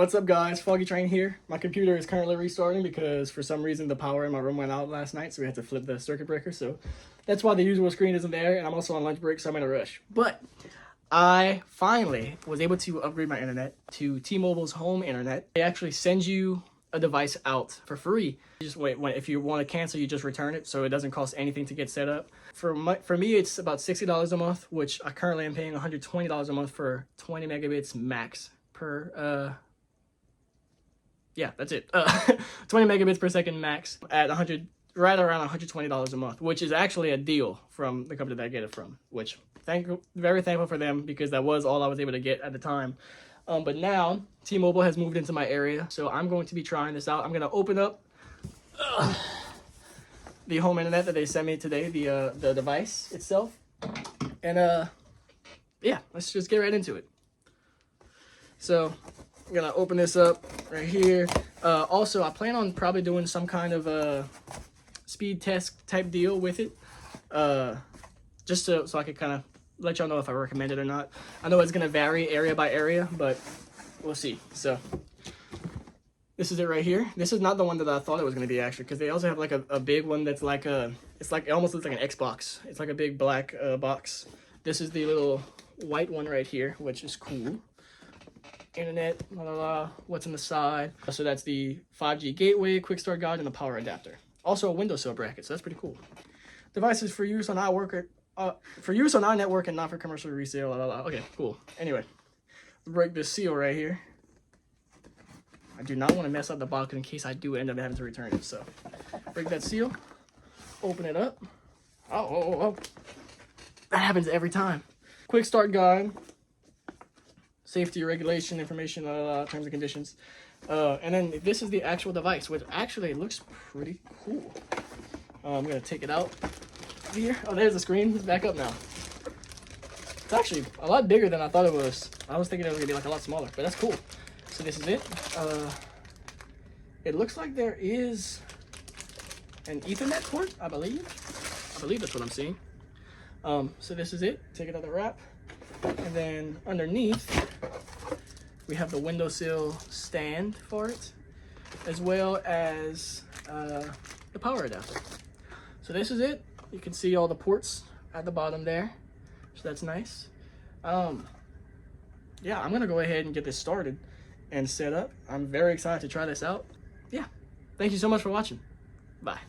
What's up guys, Foggy Train here. My computer is currently restarting because for some reason the power in my room went out last night, so we had to flip the circuit breaker, so that's why the usual screen isn't there, and I'm also on lunch break, so I'm in a rush. But I finally was able to upgrade my internet to T-Mobile's home internet. They actually send you a device out for free. You just wait, if you want to cancel, you just return it, so it doesn't cost anything to get set up. For me, it's about $60 a month, which I currently am paying $120 a month for 20 megabits max per yeah, that's it. 20 megabits per second max at right around $120 a month, which is actually a deal from the company that I get it from, which very thankful for them because that was all I was able to get at the time. But now T-Mobile has moved into my area, so I'm going to be trying this out. I'm going to open up the home internet that they sent me today, the device itself. And yeah, let's just get right into it. So I'm gonna open this up right here. Also, I plan on probably doing some kind of a speed test type deal with it, just so I can kind of let y'all know if I recommend it or not. I know it's gonna vary area by area, but we'll see. So this is it right here. This is not the one that I thought it was gonna be actually, because they also have like a big one that's like it almost looks like an Xbox. It's like a big black box. This is the little white one right here, which is cool. Internet, what's in the side. So that's the 5G gateway, quick start guide, and the power adapter. Also a windowsill bracket, so that's pretty cool. Devices for use on our network and not for commercial resale. Okay, cool. Anyway, break this seal right here. I do not want to mess up the box in case I do end up having to return it. So break that seal, open it up. Oh. That happens every time. Quick start guide. Safety regulation information, terms and conditions. And then this is the actual device, which actually looks pretty cool. I'm gonna take it out here. Oh, there's the screen. It's back up now. It's actually a lot bigger than I thought it was. I was thinking it was gonna be like a lot smaller, but that's cool. So this is it. It looks like there is an Ethernet port, I believe. I believe that's what I'm seeing. So this is it. Take it out of the wrap. And then underneath, we have the windowsill stand for it, as well as the power adapter. So this is it. You can see all the ports at the bottom there, so that's nice. Yeah, I'm gonna go ahead and get this started and set up. I'm very excited to try this out. Yeah, thank you so much for watching. Bye.